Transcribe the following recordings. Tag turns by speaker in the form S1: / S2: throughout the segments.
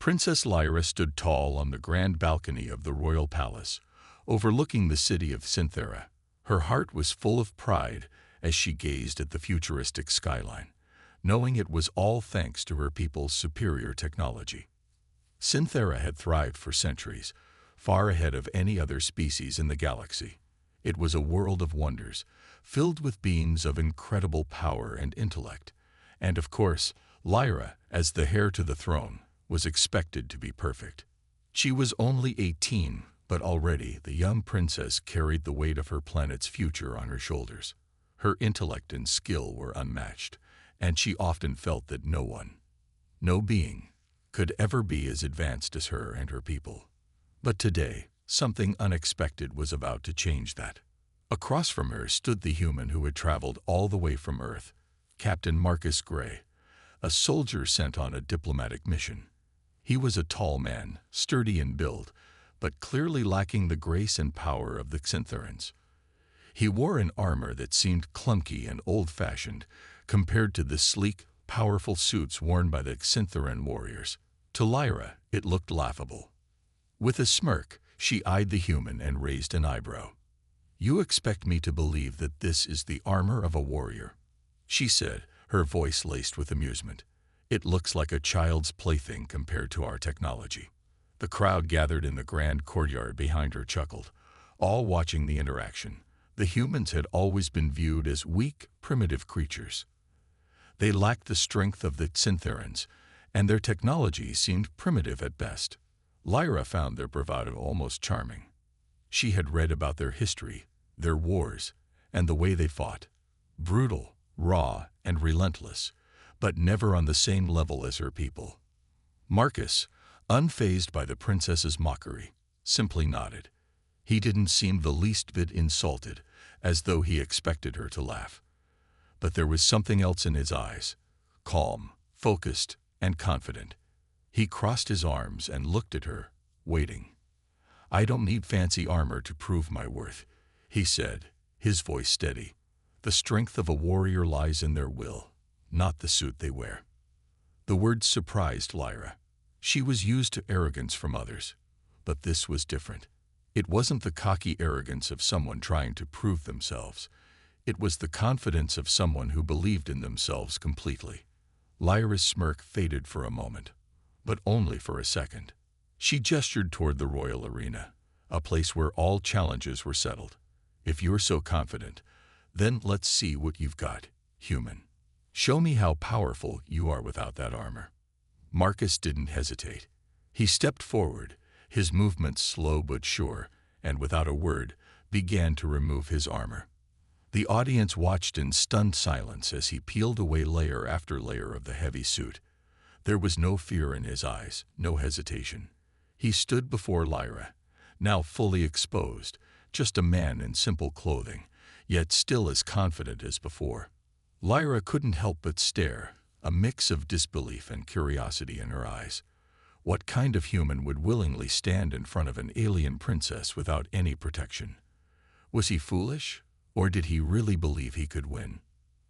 S1: Princess Lyra stood tall on the grand balcony of the royal palace, overlooking the city of Cinthera. Her heart was full of pride as she gazed at the futuristic skyline, knowing it was all thanks to her people's superior technology. Cinthera had thrived for centuries, far ahead of any other species in the galaxy. It was a world of wonders, filled with beings of incredible power and intellect. And of course, Lyra, as the heir to the throne, was expected to be perfect. She was only 18, but already the young princess carried the weight of her planet's future on her shoulders. Her intellect and skill were unmatched, and she often felt that no one, no being, could ever be as advanced as her and her people. But today, something unexpected was about to change that. Across from her stood the human who had traveled all the way from Earth, Captain Marcus Gray, a soldier sent on a diplomatic mission. He was a tall man, sturdy in build, but clearly lacking the grace and power of the Cyntherans. He wore an armor that seemed clunky and old-fashioned compared to the sleek, powerful suits worn by the Cyntharan warriors. To Lyra, it looked laughable. With a smirk, she eyed the human and raised an eyebrow. "You expect me to believe that this is the armor of a warrior?" she said, her voice laced with amusement. "It looks like a child's plaything compared to our technology." The crowd gathered in the grand courtyard behind her chuckled, all watching the interaction. The humans had always been viewed as weak, primitive creatures. They lacked the strength of the Cyntherans, and their technology seemed primitive at best. Lyra found their bravado almost charming. She had read about their history, their wars, and the way they fought. Brutal, raw, and relentless, but never on the same level as her people. Marcus, unfazed by the princess's mockery, simply nodded. He didn't seem the least bit insulted, as though he expected her to laugh. But there was something else in his eyes, calm, focused, and confident. He crossed his arms and looked at her, waiting. "I don't need fancy armor to prove my worth," he said, his voice steady. "The strength of a warrior lies in their will, not the suit they wear." The words surprised Lyra. She was used to arrogance from others, but this was different. It wasn't the cocky arrogance of someone trying to prove themselves. It was the confidence of someone who believed in themselves completely. Lyra's smirk faded for a moment, but only for a second. She gestured toward the royal arena, a place where all challenges were settled. "If you're so confident, then let's see what you've got, human. Show me how powerful you are without that armor." Marcus didn't hesitate. He stepped forward, his movements slow but sure, and without a word, began to remove his armor. The audience watched in stunned silence as he peeled away layer after layer of the heavy suit. There was no fear in his eyes, no hesitation. He stood before Lyra, now fully exposed, just a man in simple clothing, yet still as confident as before. Lyra couldn't help but stare, a mix of disbelief and curiosity in her eyes. What kind of human would willingly stand in front of an alien princess without any protection? Was he foolish, or did he really believe he could win?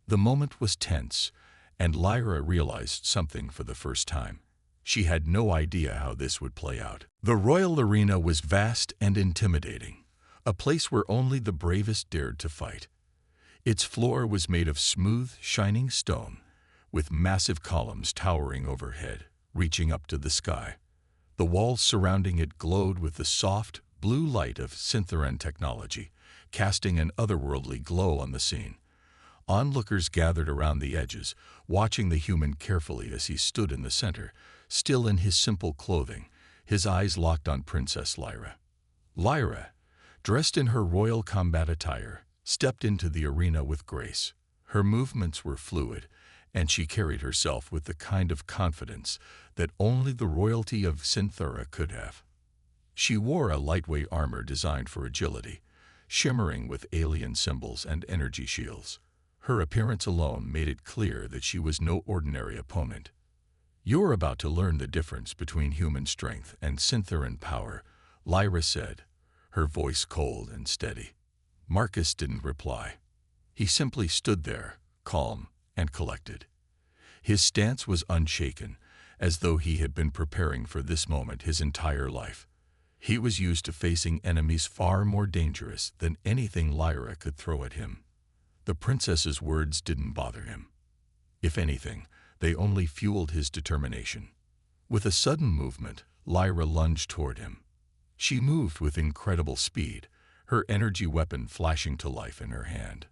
S1: The moment was tense, and Lyra realized something for the first time. She had no idea how this would play out. The royal arena was vast and intimidating, a place where only the bravest dared to fight. Its floor was made of smooth, shining stone, with massive columns towering overhead, reaching up to the sky. The walls surrounding it glowed with the soft, blue light of Cyntharan technology, casting an otherworldly glow on the scene. Onlookers gathered around the edges, watching the human carefully as he stood in the center, still in his simple clothing, his eyes locked on Princess Lyra. Lyra, dressed in her royal combat attire, stepped into the arena with grace. Her movements were fluid, and she carried herself with the kind of confidence that only the royalty of Cinthera could have. She wore a lightweight armor designed for agility, shimmering with alien symbols and energy shields. Her appearance alone made it clear that she was no ordinary opponent. "You're about to learn the difference between human strength and Cyntharan power," Lyra said, her voice cold and steady. Marcus didn't reply. He simply stood there, calm and collected. His stance was unshaken, as though he had been preparing for this moment his entire life. He was used to facing enemies far more dangerous than anything Lyra could throw at him. The princess's words didn't bother him. If anything, they only fueled his determination. With a sudden movement, Lyra lunged toward him. She moved with incredible speed, her energy weapon flashing to life in her hand.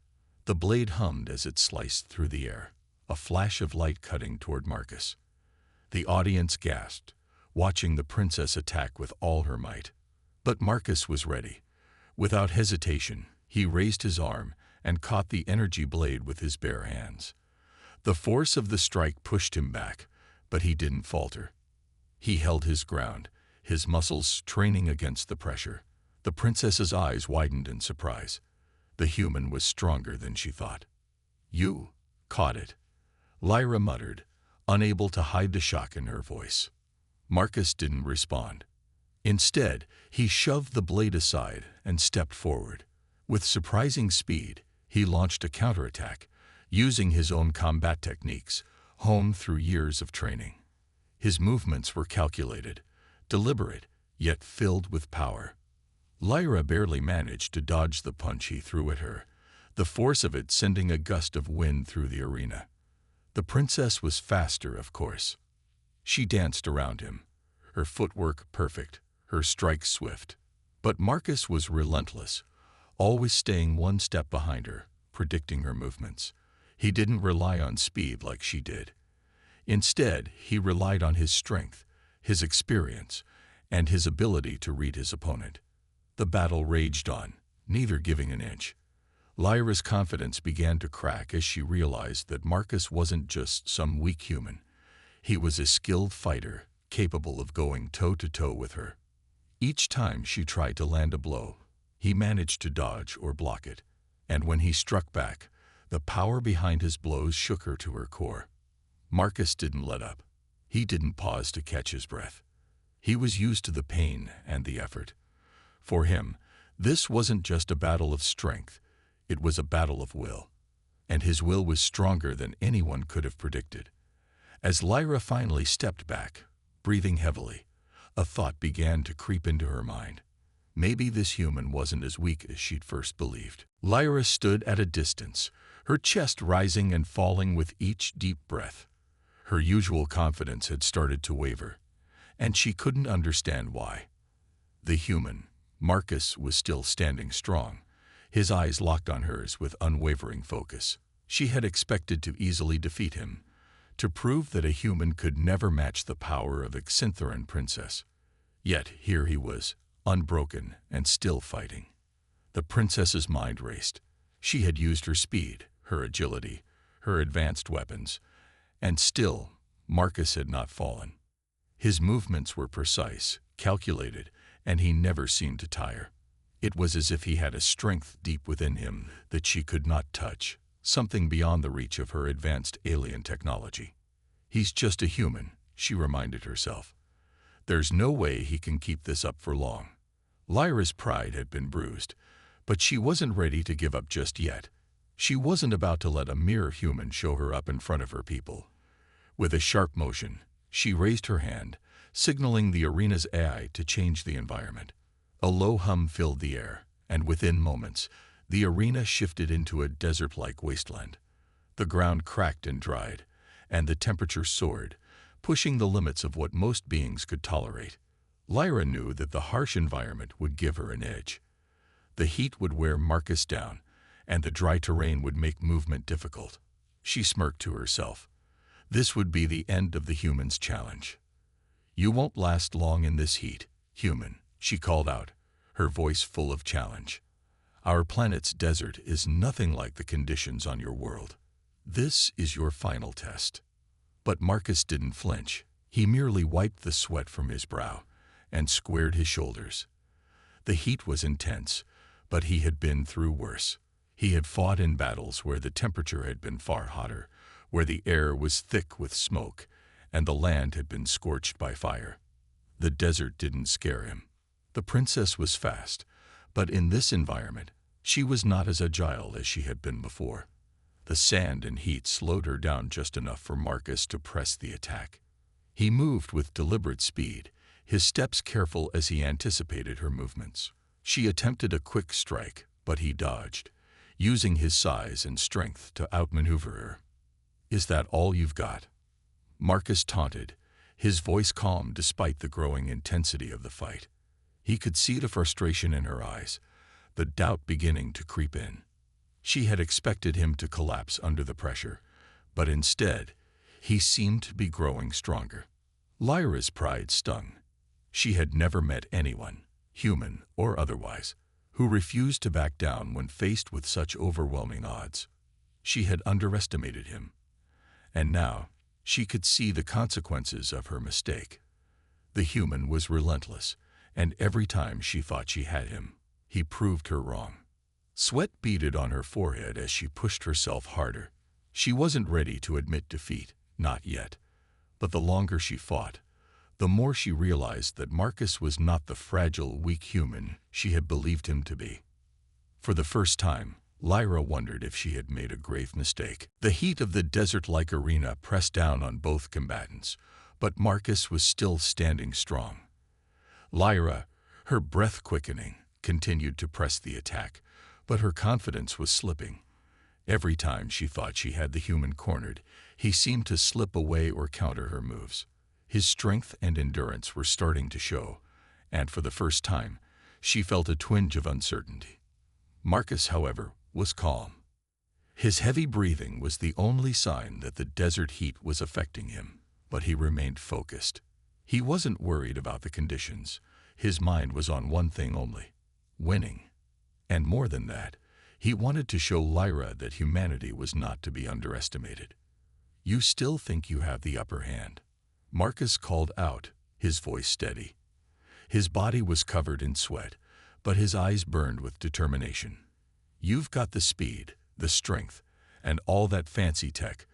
S1: The blade hummed as it sliced through the air, a flash of light cutting toward Marcus. The audience gasped, watching the princess attack with all her might. But Marcus was ready. Without hesitation, he raised his arm and caught the energy blade with his bare hands. The force of the strike pushed him back, but he didn't falter. He held his ground, his muscles straining against the pressure. The princess's eyes widened in surprise. The human was stronger than she thought. "You caught it," Lyra muttered, unable to hide the shock in her voice. Marcus didn't respond. Instead, he shoved the blade aside and stepped forward. With surprising speed, he launched a counterattack, using his own combat techniques, honed through years of training. His movements were calculated, deliberate, yet filled with power. Lyra barely managed to dodge the punch he threw at her, the force of it sending a gust of wind through the arena. The princess was faster, of course. She danced around him, her footwork perfect, her strikes swift. But Marcus was relentless, always staying one step behind her, predicting her movements. He didn't rely on speed like she did. Instead, he relied on his strength, his experience, and his ability to read his opponent. The battle raged on, neither giving an inch. Lyra's confidence began to crack as she realized that Marcus wasn't just some weak human. He was a skilled fighter, capable of going toe-to-toe with her. Each time she tried to land a blow, he managed to dodge or block it. And when he struck back, the power behind his blows shook her to her core. Marcus didn't let up. He didn't pause to catch his breath. He was used to the pain and the effort. For him, this wasn't just a battle of strength, it was a battle of will. And his will was stronger than anyone could have predicted. As Lyra finally stepped back, breathing heavily, a thought began to creep into her mind. Maybe this human wasn't as weak as she'd first believed. Lyra stood at a distance, her chest rising and falling with each deep breath. Her usual confidence had started to waver, and she couldn't understand why. The human, Marcus, was still standing strong, his eyes locked on hers with unwavering focus. She had expected to easily defeat him, to prove that a human could never match the power of a Xantheran princess. Yet here he was, unbroken and still fighting. The princess's mind raced. She had used her speed, her agility, her advanced weapons, and still Marcus had not fallen. His movements were precise, calculated, and he never seemed to tire. It was as if he had a strength deep within him that she could not touch, something beyond the reach of her advanced alien technology. He's just a human, she reminded herself. There's no way he can keep this up for long. Lyra's pride had been bruised, but she wasn't ready to give up just yet. She wasn't about to let a mere human show her up in front of her people. With a sharp motion, she raised her hand, signaling the arena's AI to change the environment. A low hum filled the air, and within moments, the arena shifted into a desert-like wasteland. The ground cracked and dried, and the temperature soared, pushing the limits of what most beings could tolerate. Lyra knew that the harsh environment would give her an edge. The heat would wear Marcus down, and the dry terrain would make movement difficult. She smirked to herself. This would be the end of the human's challenge. "You won't last long in this heat, human," she called out, her voice full of challenge. "Our planet's desert is nothing like the conditions on your world. This is your final test." But Marcus didn't flinch. He merely wiped the sweat from his brow and squared his shoulders. The heat was intense, but he had been through worse. He had fought in battles where the temperature had been far hotter, where the air was thick with smoke, and the land had been scorched by fire. The desert didn't scare him. The princess was fast, but in this environment, she was not as agile as she had been before. The sand and heat slowed her down just enough for Marcus to press the attack. He moved with deliberate speed, his steps careful as he anticipated her movements. She attempted a quick strike, but he dodged, using his size and strength to outmaneuver her. "Is that all you've got?" Marcus taunted, his voice calm despite the growing intensity of the fight. He could see the frustration in her eyes, the doubt beginning to creep in. She had expected him to collapse under the pressure, but instead, he seemed to be growing stronger. Lyra's pride stung. She had never met anyone, human or otherwise, who refused to back down when faced with such overwhelming odds. She had underestimated him, and now she could see the consequences of her mistake. The human was relentless, and every time she thought she had him, he proved her wrong. Sweat beaded on her forehead as she pushed herself harder. She wasn't ready to admit defeat, not yet. But the longer she fought, the more she realized that Marcus was not the fragile, weak human she had believed him to be. For the first time, Lyra wondered if she had made a grave mistake. The heat of the desert-like arena pressed down on both combatants, but Marcus was still standing strong. Lyra, her breath quickening, continued to press the attack, but her confidence was slipping. Every time she thought she had the human cornered, he seemed to slip away or counter her moves. His strength and endurance were starting to show, and for the first time, she felt a twinge of uncertainty. Marcus, however, was calm. His heavy breathing was the only sign that the desert heat was affecting him, but he remained focused. He wasn't worried about the conditions. His mind was on one thing only: winning. And more than that, he wanted to show Lyra that humanity was not to be underestimated. "You still think you have the upper hand?" Marcus called out, his voice steady. His body was covered in sweat, but his eyes burned with determination. "You've got the speed, the strength, and all that fancy tech,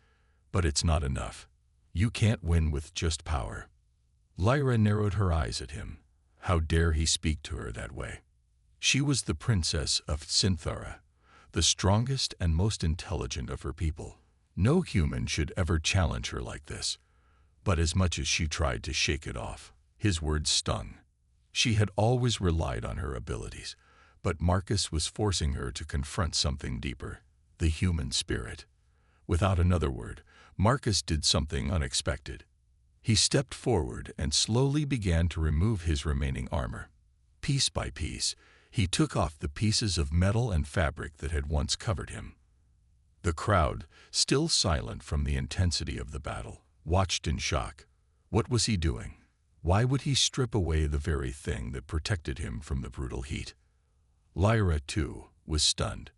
S1: but it's not enough. You can't win with just power." Lyra narrowed her eyes at him. How dare he speak to her that way? She was the princess of Cinthara, the strongest and most intelligent of her people. No human should ever challenge her like this. But as much as she tried to shake it off, his words stung. She had always relied on her abilities, but Marcus was forcing her to confront something deeper: the human spirit. Without another word, Marcus did something unexpected. He stepped forward and slowly began to remove his remaining armor. Piece by piece, he took off the pieces of metal and fabric that had once covered him. The crowd, still silent from the intensity of the battle, watched in shock. What was he doing? Why would he strip away the very thing that protected him from the brutal heat? Lyra, too, was stunned.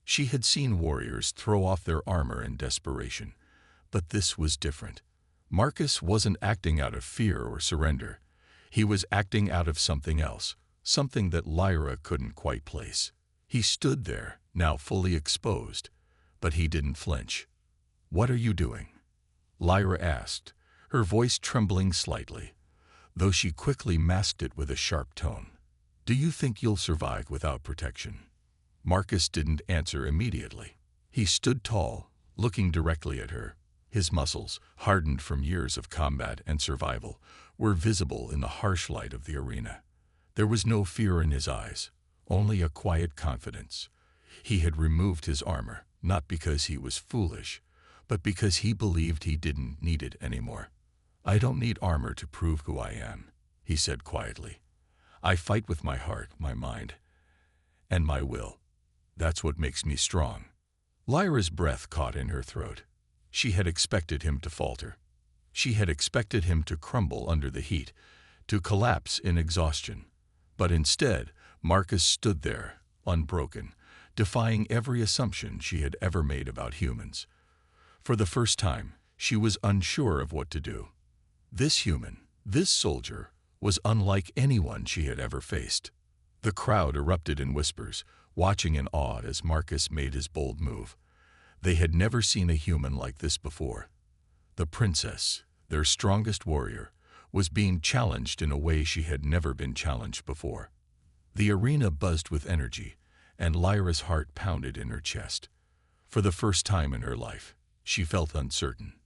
S1: She had seen warriors throw off their armor in desperation, but this was different. Marcus wasn't acting out of fear or surrender. He was acting out of something else, something that Lyra couldn't quite place. He stood there, now fully exposed, but he didn't flinch. "What are you doing?" Lyra asked, her voice trembling slightly, though she quickly masked it with a sharp tone. "Do you think you'll survive without protection?" Marcus didn't answer immediately. He stood tall, looking directly at her. His muscles, hardened from years of combat and survival, were visible in the harsh light of the arena. There was no fear in his eyes, only a quiet confidence. He had removed his armor, not because he was foolish, but because he believed he didn't need it anymore. "I don't need armor to prove who I am," he said quietly. "I fight with my heart, my mind, and my will. That's what makes me strong." Lyra's breath caught in her throat. She had expected him to falter. She had expected him to crumble under the heat, to collapse in exhaustion. But instead, Marcus stood there, unbroken, defying every assumption she had ever made about humans. For the first time, she was unsure of what to do. This human, this soldier, was unlike anyone she had ever faced. The crowd erupted in whispers, watching in awe as Marcus made his bold move. They had never seen a human like this before. The princess, their strongest warrior, was being challenged in a way she had never been challenged before. The arena buzzed with energy, and Lyra's heart pounded in her chest. For the first time in her life, she felt uncertain.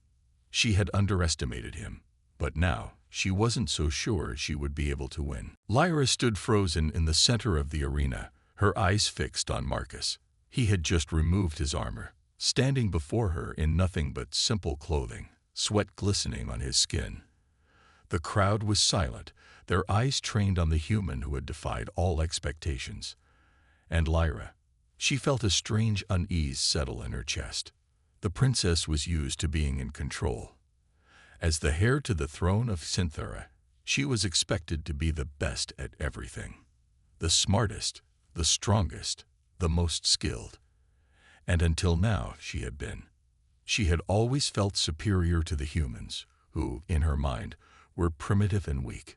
S1: She had underestimated him, But now, she wasn't so sure she would be able to win. Lyra stood frozen in the center of the arena, her eyes fixed on Marcus. He had just removed his armor, standing before her in nothing but simple clothing, sweat glistening on his skin. The crowd was silent, their eyes trained on the human who had defied all expectations. And Lyra, she felt a strange unease settle in her chest. The princess was used to being in control. As the heir to the throne of Cinthera, she was expected to be the best at everything. The smartest, the strongest, the most skilled. And until now she had been. She had always felt superior to the humans, who, in her mind, were primitive and weak.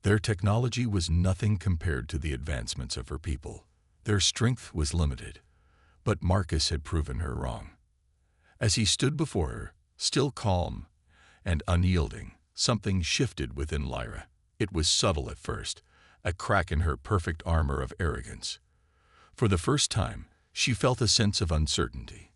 S1: Their technology was nothing compared to the advancements of her people. Their strength was limited. But Marcus had proven her wrong. As he stood before her, still calm and unyielding, something shifted within Lyra. It was subtle at first, a crack in her perfect armor of arrogance. For the first time, she felt a sense of uncertainty.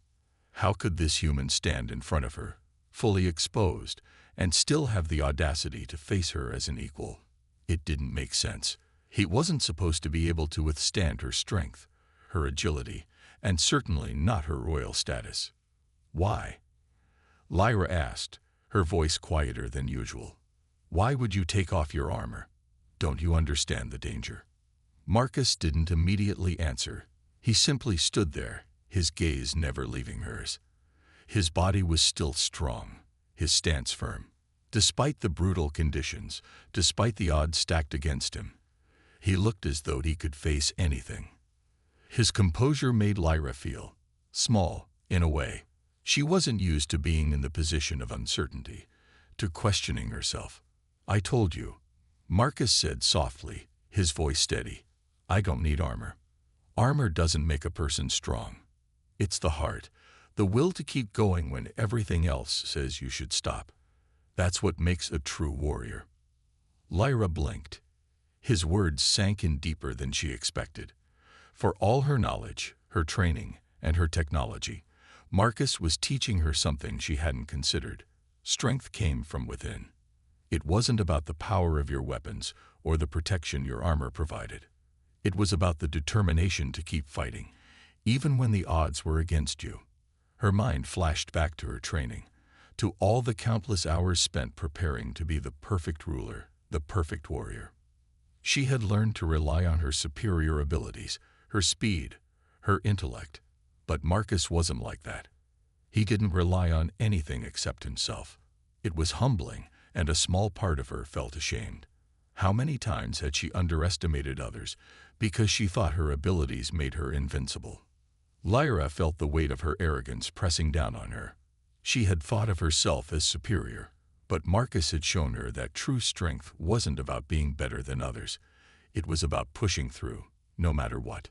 S1: How could this human stand in front of her, fully exposed, and still have the audacity to face her as an equal? It didn't make sense. He wasn't supposed to be able to withstand her strength, her agility, and certainly not her royal status. Why? Lyra asked, her voice quieter than usual. Why would you take off your armor? Don't you understand the danger? Marcus didn't immediately answer. He simply stood there, his gaze never leaving hers. His body was still strong, his stance firm. Despite the brutal conditions, despite the odds stacked against him, he looked as though he could face anything. His composure made Lyra feel small, in a way. She wasn't used to being in the position of uncertainty, to questioning herself. I told you, Marcus said softly, his voice steady. I don't need armor. Armor doesn't make a person strong. It's the heart, the will to keep going when everything else says you should stop. That's what makes a true warrior. Lyra blinked. His words sank in deeper than she expected. For all her knowledge, her training, and her technology, Marcus was teaching her something she hadn't considered. Strength came from within. It wasn't about the power of your weapons or the protection your armor provided. It was about the determination to keep fighting, even when the odds were against you. Her mind flashed back to her training, to all the countless hours spent preparing to be the perfect ruler, the perfect warrior. She had learned to rely on her superior abilities, her speed, her intellect. But Marcus wasn't like that. He didn't rely on anything except himself. It was humbling, and a small part of her felt ashamed. How many times had she underestimated others because she thought her abilities made her invincible? Lyra felt the weight of her arrogance pressing down on her. She had thought of herself as superior, but Marcus had shown her that true strength wasn't about being better than others. It was about pushing through, no matter what.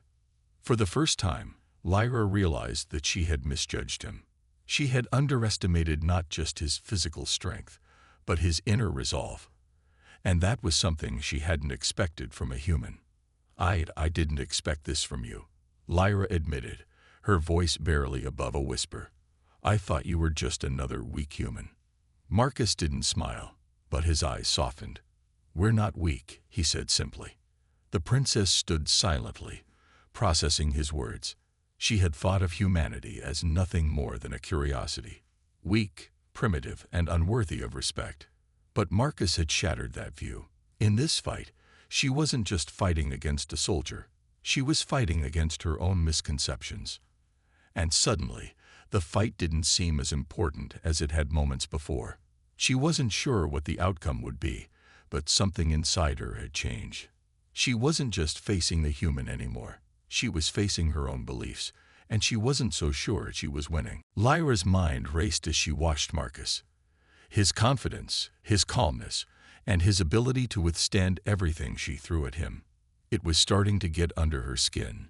S1: For the first time, Lyra realized that she had misjudged him. She had underestimated not just his physical strength, but his inner resolve. And that was something she hadn't expected from a human. I didn't expect this from you, Lyra admitted, her voice barely above a whisper. I thought you were just another weak human. Marcus didn't smile, but his eyes softened. We're not weak, he said simply. The princess stood silently, processing his words. She had thought of humanity as nothing more than a curiosity, weak, primitive, and unworthy of respect. But Marcus had shattered that view. In this fight, she wasn't just fighting against a soldier. She was fighting against her own misconceptions. And suddenly, the fight didn't seem as important as it had moments before. She wasn't sure what the outcome would be, but something inside her had changed. She wasn't just facing the human anymore. She was facing her own beliefs, and she wasn't so sure she was winning. Lyra's mind raced as she watched Marcus. His confidence, his calmness, and his ability to withstand everything she threw at him. It was starting to get under her skin.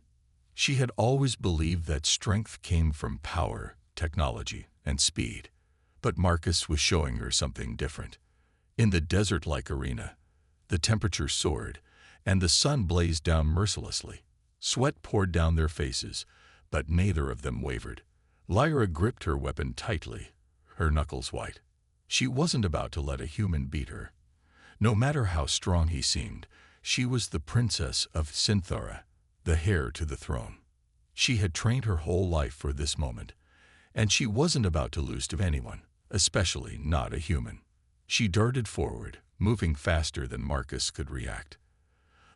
S1: She had always believed that strength came from power, technology, and speed. But Marcus was showing her something different. In the desert-like arena, the temperature soared, and the sun blazed down mercilessly. Sweat poured down their faces, but neither of them wavered. Lyra gripped her weapon tightly, her knuckles white. She wasn't about to let a human beat her. No matter how strong he seemed, she was the princess of Cinthara, the heir to the throne. She had trained her whole life for this moment, and she wasn't about to lose to anyone, especially not a human. She darted forward, moving faster than Marcus could react.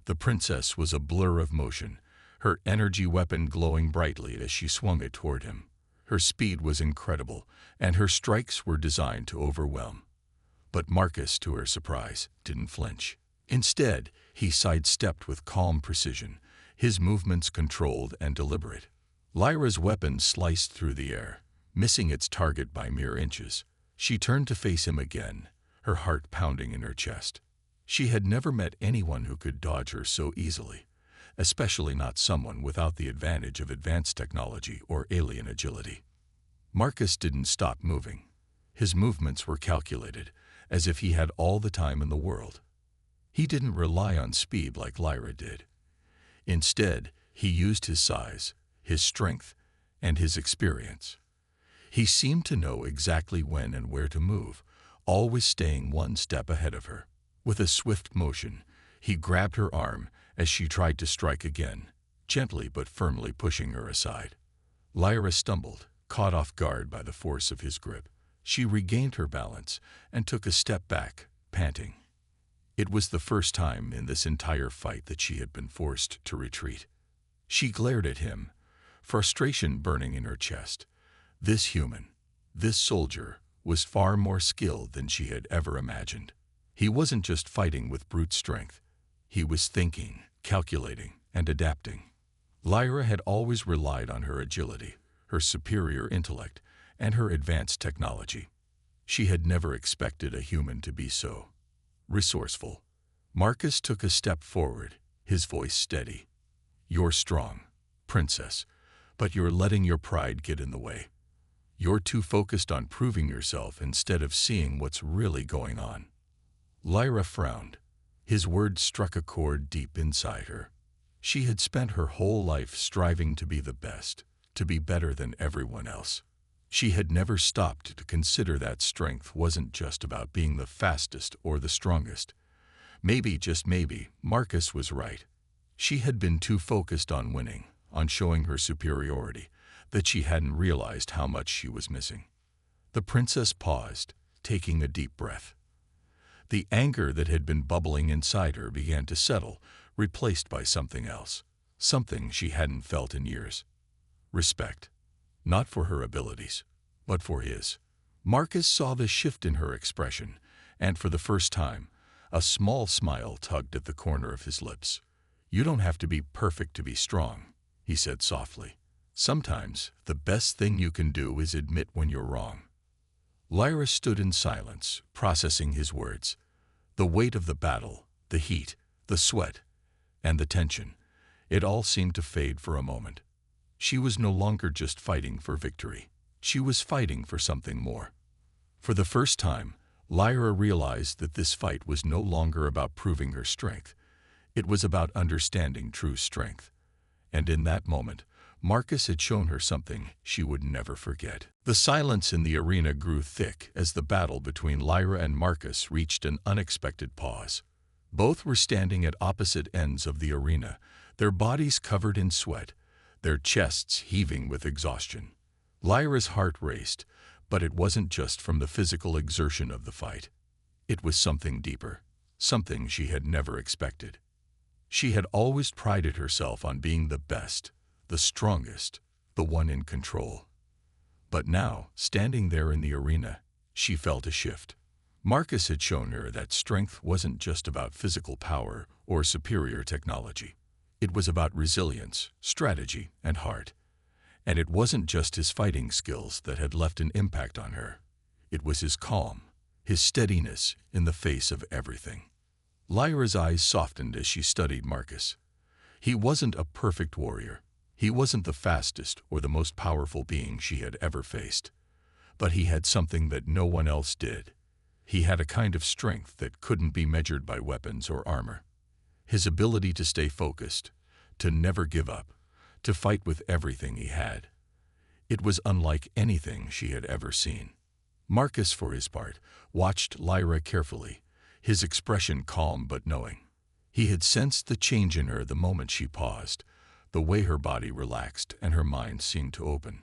S1: The princess was a blur of motion, her energy weapon glowing brightly as she swung it toward him. Her speed was incredible, and her strikes were designed to overwhelm. But Marcus, to her surprise, didn't flinch. Instead, he sidestepped with calm precision, his movements controlled and deliberate. Lyra's weapon sliced through the air, missing its target by mere inches. She turned to face him again, her heart pounding in her chest. She had never met anyone who could dodge her so easily, especially not someone without the advantage of advanced technology or alien agility. Marcus didn't stop moving. His movements were calculated, as if he had all the time in the world. He didn't rely on speed like Lyra did. Instead, he used his size, his strength, and his experience. He seemed to know exactly when and where to move, always staying one step ahead of her. With a swift motion, he grabbed her arm as she tried to strike again, gently but firmly pushing her aside. Lyra stumbled, caught off guard by the force of his grip. She regained her balance and took a step back, panting. It was the first time in this entire fight that she had been forced to retreat. She glared at him, frustration burning in her chest. This human, this soldier, was far more skilled than she had ever imagined. He wasn't just fighting with brute strength. He was thinking, calculating, and adapting. Lyra had always relied on her agility, her superior intellect, and her advanced technology. She had never expected a human to be so resourceful. Marcus took a step forward, his voice steady. "You're strong, princess, but you're letting your pride get in the way. You're too focused on proving yourself instead of seeing what's really going on." Lyra frowned. His words struck a chord deep inside her. She had spent her whole life striving to be the best, to be better than everyone else. She had never stopped to consider that strength wasn't just about being the fastest or the strongest. Maybe, just maybe, Marcus was right. She had been too focused on winning, on showing her superiority, that she hadn't realized how much she was missing. The princess paused, taking a deep breath. The anger that had been bubbling inside her began to settle, replaced by something else, something she hadn't felt in years. Respect. Not for her abilities, but for his. Marcus saw the shift in her expression, and for the first time, a small smile tugged at the corner of his lips. "You don't have to be perfect to be strong," he said softly. "Sometimes, the best thing you can do is admit when you're wrong." Lyra stood in silence, processing his words. The weight of the battle, the heat, the sweat, and the tension, it all seemed to fade for a moment. She was no longer just fighting for victory. She was fighting for something more. For the first time, Lyra realized that this fight was no longer about proving her strength. It was about understanding true strength. And in that moment, Marcus had shown her something she would never forget. The silence in the arena grew thick as the battle between Lyra and Marcus reached an unexpected pause. Both were standing at opposite ends of the arena, their bodies covered in sweat, their chests heaving with exhaustion. Lyra's heart raced, but it wasn't just from the physical exertion of the fight. It was something deeper, something she had never expected. She had always prided herself on being the best, the strongest, the one in control. But now, standing there in the arena, she felt a shift. Marcus had shown her that strength wasn't just about physical power or superior technology. It was about resilience, strategy, and heart. And it wasn't just his fighting skills that had left an impact on her. It was his calm, his steadiness in the face of everything. Lyra's eyes softened as she studied Marcus. He wasn't a perfect warrior. He wasn't the fastest or the most powerful being she had ever faced. But he had something that no one else did. He had a kind of strength that couldn't be measured by weapons or armor. His ability to stay focused, to never give up, to fight with everything he had. It was unlike anything she had ever seen. Marcus, for his part, watched Lyra carefully, his expression calm but knowing. He had sensed the change in her the moment she paused, the way her body relaxed and her mind seemed to open.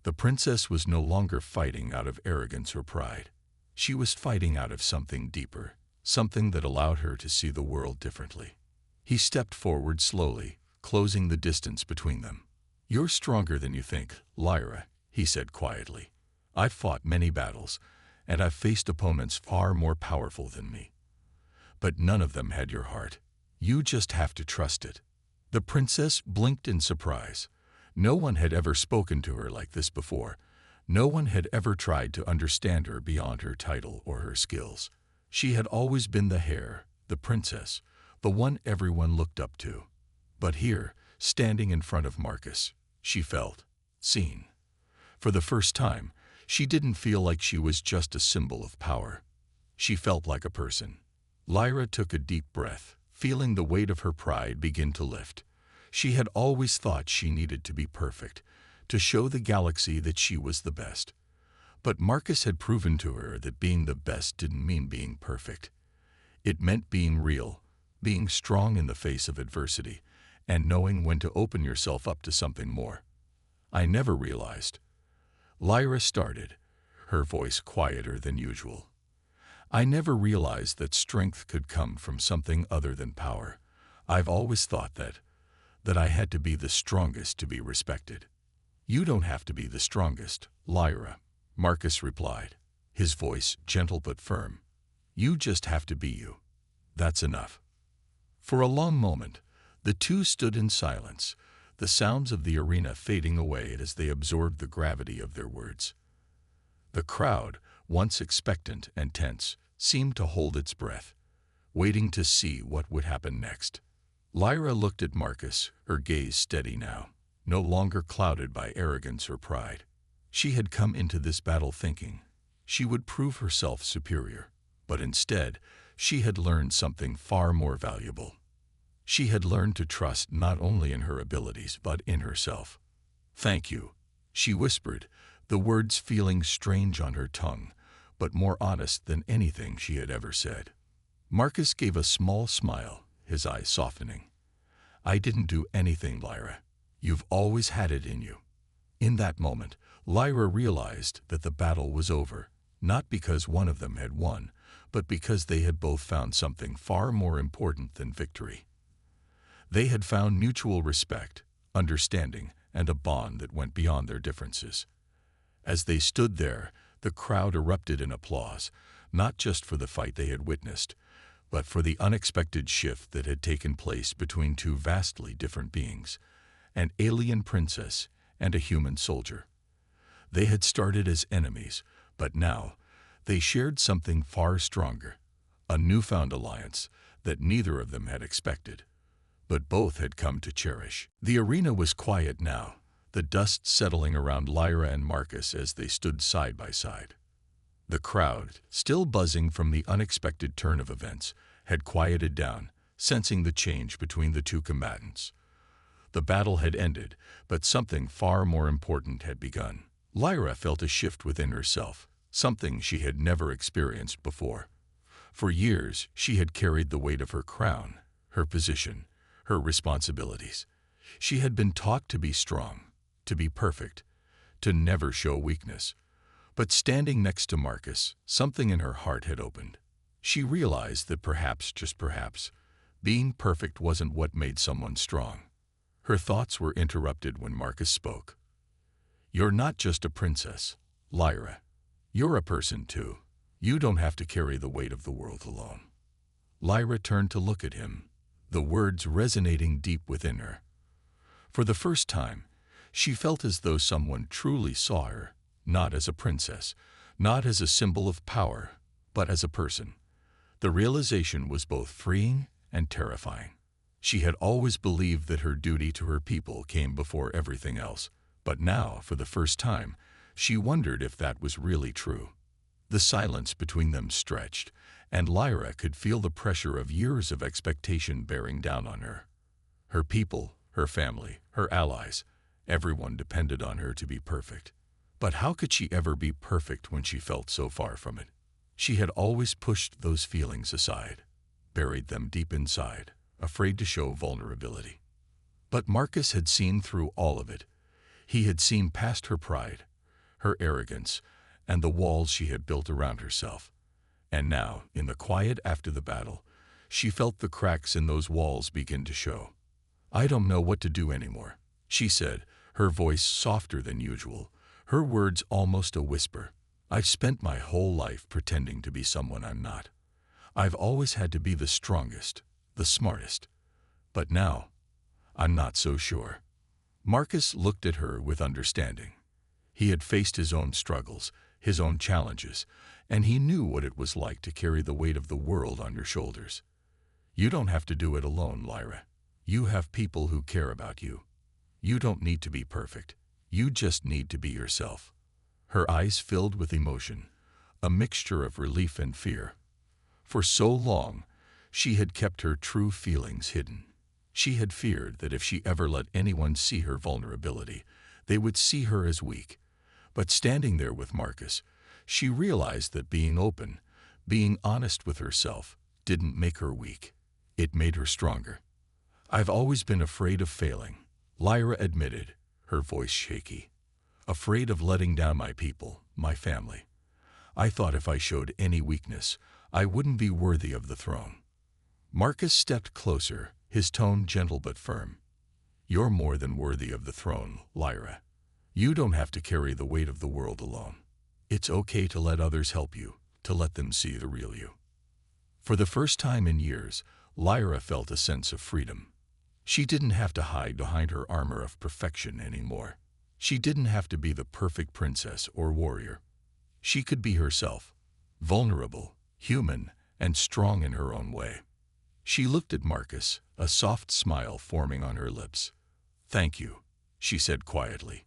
S1: The princess was no longer fighting out of arrogance or pride. She was fighting out of something deeper, something that allowed her to see the world differently. He stepped forward slowly, closing the distance between them. "You're stronger than you think, Lyra," he said quietly. "I've fought many battles, and I've faced opponents far more powerful than me. But none of them had your heart. You just have to trust it." The princess blinked in surprise. No one had ever spoken to her like this before. No one had ever tried to understand her beyond her title or her skills. She had always been the heir, the princess, the one everyone looked up to. But here, standing in front of Marcus, she felt seen. For the first time, she didn't feel like she was just a symbol of power. She felt like a person. Lyra took a deep breath, feeling the weight of her pride begin to lift. She had always thought she needed to be perfect, to show the galaxy that she was the best. But Marcus had proven to her that being the best didn't mean being perfect. It meant being real, being strong in the face of adversity, and knowing when to open yourself up to something more. "I never realized," Lyra started, her voice quieter than usual. "I never realized that strength could come from something other than power. I've always thought that I had to be the strongest to be respected." "You don't have to be the strongest, Lyra," Marcus replied, his voice gentle but firm. "You just have to be you. That's enough." For a long moment, the two stood in silence, the sounds of the arena fading away as they absorbed the gravity of their words. The crowd, once expectant and tense, seemed to hold its breath, waiting to see what would happen next. Lyra looked at Marcus, her gaze steady now, no longer clouded by arrogance or pride. She had come into this battle thinking she would prove herself superior, but instead, she had learned something far more valuable. She had learned to trust not only in her abilities but in herself. "Thank you," she whispered, the words feeling strange on her tongue, but more honest than anything she had ever said. Marcus gave a small smile, his eyes softening. "I didn't do anything, Lyra. You've always had it in you." In that moment, Lyra realized that the battle was over, not because one of them had won, but because they had both found something far more important than victory. They had found mutual respect, understanding, and a bond that went beyond their differences. As they stood there, the crowd erupted in applause, not just for the fight they had witnessed, but for the unexpected shift that had taken place between two vastly different beings, an alien princess and a human soldier. They had started as enemies, but now they shared something far stronger, a newfound alliance that neither of them had expected, but both had come to cherish. The arena was quiet now, the dust settling around Lyra and Marcus as they stood side by side. The crowd, still buzzing from the unexpected turn of events, had quieted down, sensing the change between the two combatants. The battle had ended, but something far more important had begun. Lyra felt a shift within herself, something she had never experienced before. For years, she had carried the weight of her crown, her position, her responsibilities. She had been taught to be strong, to be perfect, to never show weakness. But standing next to Marcus, something in her heart had opened. She realized that perhaps, just perhaps, being perfect wasn't what made someone strong. Her thoughts were interrupted when Marcus spoke. "You're not just a princess, Lyra. You're a person too. You don't have to carry the weight of the world alone." Lyra turned to look at him, the words resonating deep within her. For the first time, she felt as though someone truly saw her, not as a princess, not as a symbol of power, but as a person. The realization was both freeing and terrifying. She had always believed that her duty to her people came before everything else, but now, for the first time, she wondered if that was really true. The silence between them stretched, and Lyra could feel the pressure of years of expectation bearing down on her. Her people, her family, her allies, everyone depended on her to be perfect. But how could she ever be perfect when she felt so far from it? She had always pushed those feelings aside, buried them deep inside, afraid to show vulnerability. But Marcus had seen through all of it. He had seen past her pride, her arrogance, and the walls she had built around herself. And now, in the quiet after the battle, she felt the cracks in those walls begin to show. "I don't know what to do anymore," she said, her voice softer than usual, her words almost a whisper. "I've spent my whole life pretending to be someone I'm not. I've always had to be the strongest, the smartest. But now, I'm not so sure." Marcus looked at her with understanding. He had faced his own struggles, his own challenges, and he knew what it was like to carry the weight of the world on your shoulders. "You don't have to do it alone, Lyra. You have people who care about you. You don't need to be perfect. You just need to be yourself." Her eyes filled with emotion, a mixture of relief and fear. For so long, she had kept her true feelings hidden. She had feared that if she ever let anyone see her vulnerability, they would see her as weak. But standing there with Marcus, she realized that being open, being honest with herself, didn't make her weak. It made her stronger. "I've always been afraid of failing," Lyra admitted, her voice shaky. "Afraid of letting down my people, my family. I thought if I showed any weakness, I wouldn't be worthy of the throne." Marcus stepped closer, his tone gentle but firm. "You're more than worthy of the throne, Lyra. You don't have to carry the weight of the world alone. It's okay to let others help you, to let them see the real you." For the first time in years, Lyra felt a sense of freedom. She didn't have to hide behind her armor of perfection anymore. She didn't have to be the perfect princess or warrior. She could be herself, vulnerable, human, and strong in her own way. She looked at Marcus, a soft smile forming on her lips. "Thank you," she said quietly,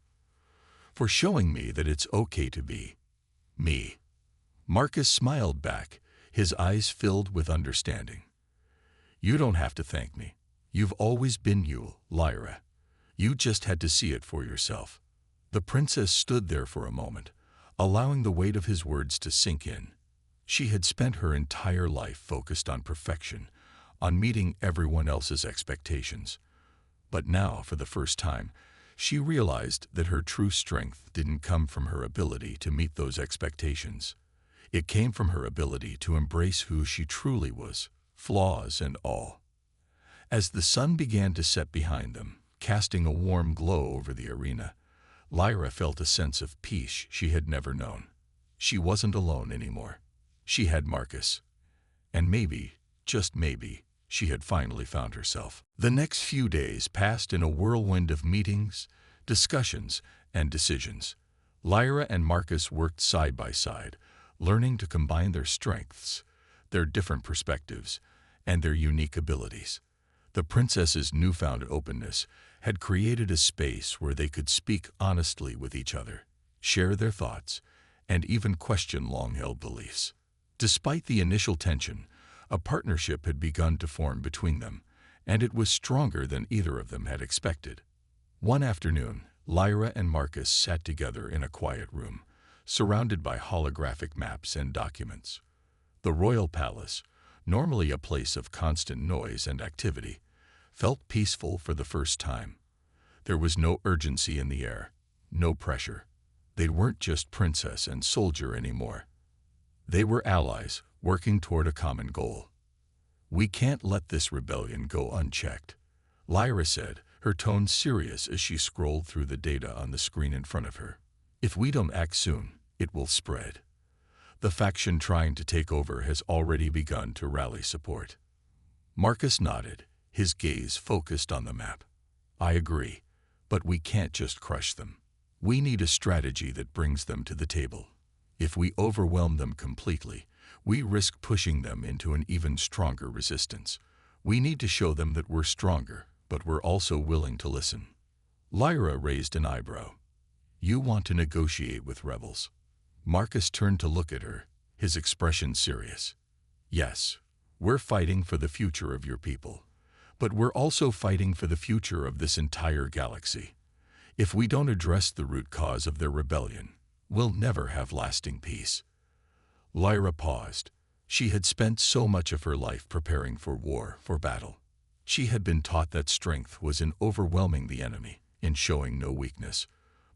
S1: "for showing me that it's okay to be me." Marcus smiled back, his eyes filled with understanding. "You don't have to thank me. You've always been you, Lyra. You just had to see it for yourself." The princess stood there for a moment, allowing the weight of his words to sink in. She had spent her entire life focused on perfection, on meeting everyone else's expectations. But now, for the first time, she realized that her true strength didn't come from her ability to meet those expectations. It came from her ability to embrace who she truly was, flaws and all. As the sun began to set behind them, casting a warm glow over the arena, Lyra felt a sense of peace she had never known. She wasn't alone anymore. She had Marcus. And maybe, just maybe, she had finally found herself. The next few days passed in a whirlwind of meetings, discussions, and decisions. Lyra and Marcus worked side by side, learning to combine their strengths, their different perspectives, and their unique abilities. The princess's newfound openness had created a space where they could speak honestly with each other, share their thoughts, and even question long-held beliefs. Despite the initial tension, a partnership had begun to form between them, and it was stronger than either of them had expected. One afternoon, Lyra and Marcus sat together in a quiet room, surrounded by holographic maps and documents. The royal palace, normally a place of constant noise and activity, felt peaceful for the first time. There was no urgency in the air, no pressure. They weren't just princess and soldier anymore. They were allies, working toward a common goal. "We can't let this rebellion go unchecked," Lyra said, her tone serious as she scrolled through the data on the screen in front of her. "If we don't act soon, it will spread. The faction trying to take over has already begun to rally support." Marcus nodded, his gaze focused on the map. "I agree, but we can't just crush them. We need a strategy that brings them to the table. If we overwhelm them completely, we risk pushing them into an even stronger resistance. We need to show them that we're stronger, but we're also willing to listen." Lyra raised an eyebrow. "You want to negotiate with rebels?" Marcus turned to look at her, his expression serious. "Yes, we're fighting for the future of your people, but we're also fighting for the future of this entire galaxy. If we don't address the root cause of their rebellion, will never have lasting peace. Lyra paused. She had spent so much of her life preparing for war, for battle. She had been taught that strength was in overwhelming the enemy, in showing no weakness.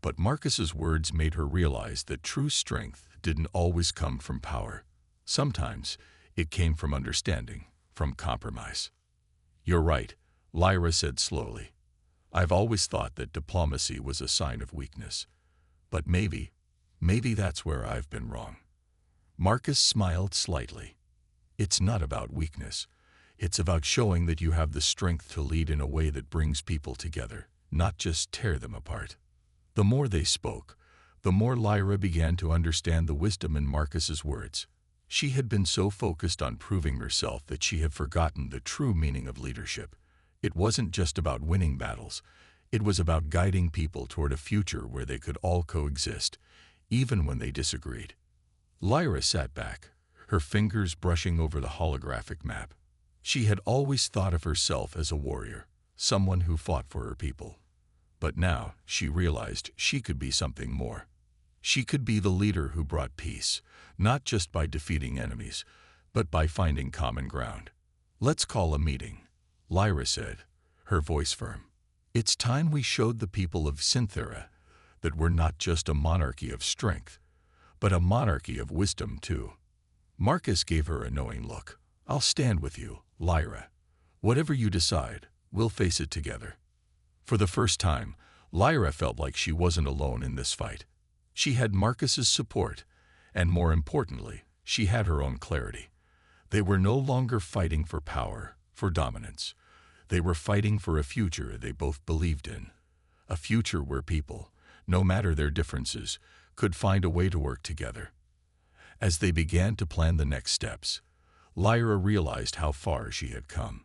S1: But Marcus's words made her realize that true strength didn't always come from power. Sometimes it came from understanding, from compromise. "You're right," Lyra said slowly. "I've always thought that diplomacy was a sign of weakness. But maybe that's where I've been wrong." Marcus smiled slightly. "It's not about weakness. It's about showing that you have the strength to lead in a way that brings people together, not just tear them apart." The more they spoke, the more Lyra began to understand the wisdom in Marcus's words. She had been so focused on proving herself that she had forgotten the true meaning of leadership. It wasn't just about winning battles. It was about guiding people toward a future where they could all coexist, even when they disagreed. Lyra sat back, her fingers brushing over the holographic map. She had always thought of herself as a warrior, someone who fought for her people. But now she realized she could be something more. She could be the leader who brought peace, not just by defeating enemies, but by finding common ground. "Let's call a meeting," Lyra said, her voice firm. "It's time we showed the people of Synthera that we're not just a monarchy of strength, but a monarchy of wisdom too." Marcus gave her a knowing look. "I'll stand with you, Lyra. Whatever you decide, we'll face it together." For the first time, Lyra felt like she wasn't alone in this fight. She had Marcus's support, and more importantly, she had her own clarity. They were no longer fighting for power, for dominance. They were fighting for a future they both believed in. A future where people, no matter their differences, could find a way to work together. As they began to plan the next steps, Lyra realized how far she had come.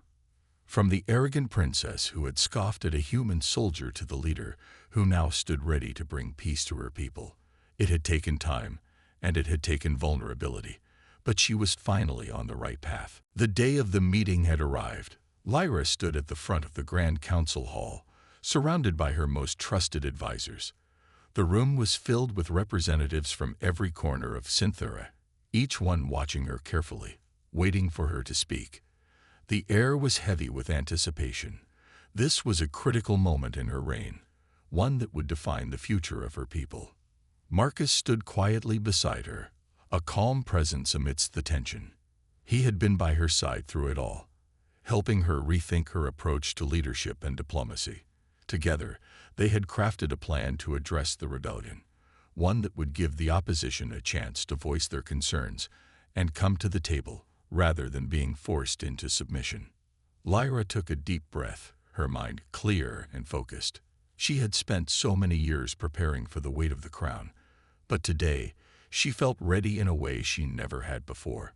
S1: From the arrogant princess who had scoffed at a human soldier to the leader who now stood ready to bring peace to her people. It had taken time, and it had taken vulnerability, but she was finally on the right path. The day of the meeting had arrived. Lyra stood at the front of the Grand Council Hall, surrounded by her most trusted advisors. The room was filled with representatives from every corner of Synthera, each one watching her carefully, waiting for her to speak. The air was heavy with anticipation. This was a critical moment in her reign, one that would define the future of her people. Marcus stood quietly beside her, a calm presence amidst the tension. He had been by her side through it all, helping her rethink her approach to leadership and diplomacy. Together, they had crafted a plan to address the rebellion, one that would give the opposition a chance to voice their concerns and come to the table rather than being forced into submission. Lyra took a deep breath, her mind clear and focused. She had spent so many years preparing for the weight of the crown, but today she felt ready in a way she never had before.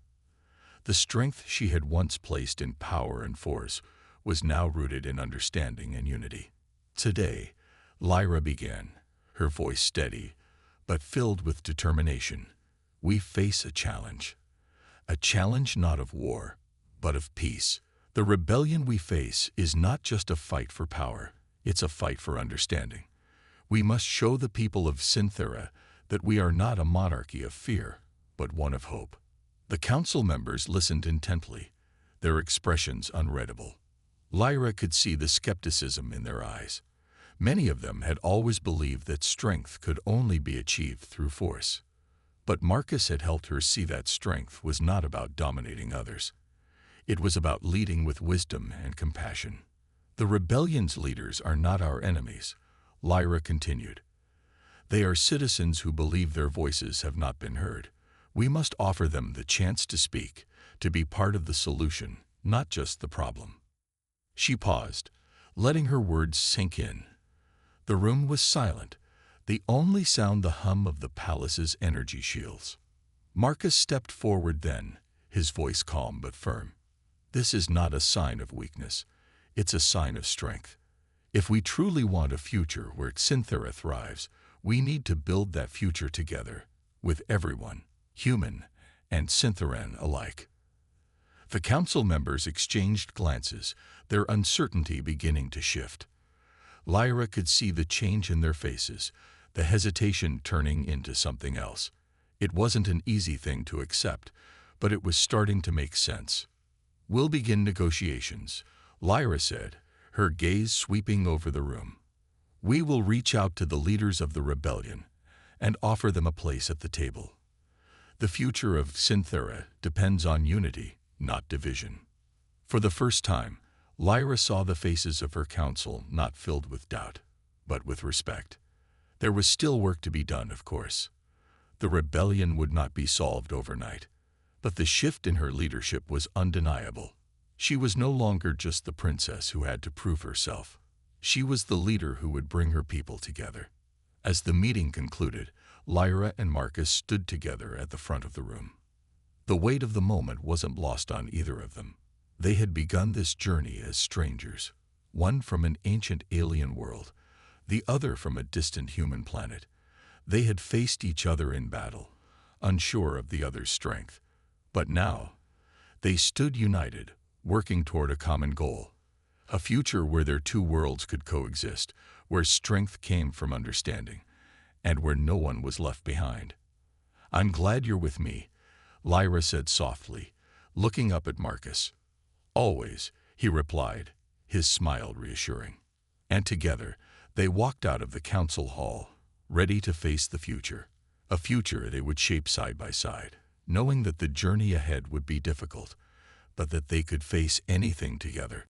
S1: The strength she had once placed in power and force was now rooted in understanding and unity. Today, Lyra began, her voice steady, but filled with determination. "We face a challenge not of war, but of peace. The rebellion we face is not just a fight for power, it's a fight for understanding. We must show the people of Synthera that we are not a monarchy of fear, but one of hope." The council members listened intently, their expressions unreadable. Lyra could see the skepticism in their eyes. Many of them had always believed that strength could only be achieved through force. But Marcus had helped her see that strength was not about dominating others. It was about leading with wisdom and compassion. "The rebellion's leaders are not our enemies," Lyra continued. "They are citizens who believe their voices have not been heard. We must offer them the chance to speak, to be part of the solution, not just the problem." She paused, letting her words sink in. The room was silent, the only sound the hum of the palace's energy shields. Marcus stepped forward then, his voice calm but firm. "This is not a sign of weakness, it's a sign of strength. If we truly want a future where Synthera thrives, we need to build that future together, with everyone, human and Syntheran alike." The council members exchanged glances, their uncertainty beginning to shift. Lyra could see the change in their faces, the hesitation turning into something else. It wasn't an easy thing to accept, but it was starting to make sense. "We'll begin negotiations," Lyra said, her gaze sweeping over the room. "We will reach out to the leaders of the rebellion and offer them a place at the table. The future of Synthera depends on unity, not division." For the first time, Lyra saw the faces of her council not filled with doubt, but with respect. There was still work to be done, of course. The rebellion would not be solved overnight, but the shift in her leadership was undeniable. She was no longer just the princess who had to prove herself. She was the leader who would bring her people together. As the meeting concluded, Lyra and Marcus stood together at the front of the room. The weight of the moment wasn't lost on either of them. They had begun this journey as strangers, one from an ancient alien world, the other from a distant human planet. They had faced each other in battle, unsure of the other's strength. But now, they stood united, working toward a common goal. A future where their two worlds could coexist, where strength came from understanding, and where no one was left behind. "I'm glad you're with me," Lyra said softly, looking up at Marcus. "Always," he replied, his smile reassuring. And together, they walked out of the council hall, ready to face the future. A future they would shape side by side, knowing that the journey ahead would be difficult, but that they could face anything together.